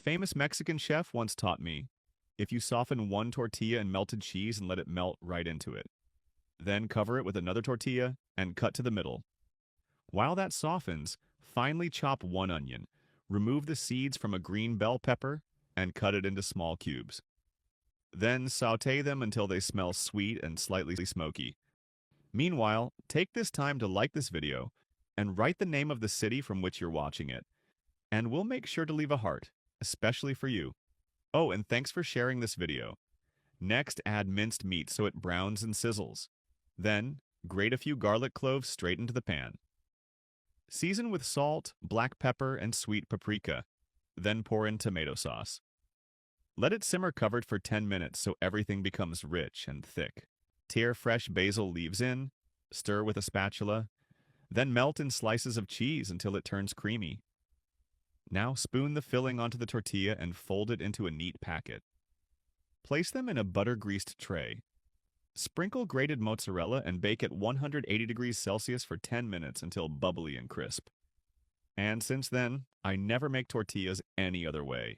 famous Mexican chef once taught me, if you soften one tortilla in melted cheese and let it melt right into it, then cover it with another tortilla and cut to the middle. While that softens, finely chop one onion, remove the seeds from a green bell pepper, and cut it into small cubes. Then sauté them until they smell sweet and slightly smoky. Meanwhile, take this time to like this video and write the name of the city from which you're watching it. And we'll make sure to leave a heart, especially for you. Oh, and thanks for sharing this video. Next, add minced meat so it browns and sizzles. Then, grate a few garlic cloves straight into the pan. Season with salt, black pepper, and sweet paprika. Then pour in tomato sauce. Let it simmer covered for 10 minutes so everything becomes rich and thick. Tear fresh basil leaves in, stir with a spatula, then melt in slices of cheese until it turns creamy. Now spoon the filling onto the tortilla and fold it into a neat packet. Place them in a butter-greased tray. Sprinkle grated mozzarella and bake at 180 degrees Celsius for 10 minutes until bubbly and crisp. And since then, I never make tortillas any other way.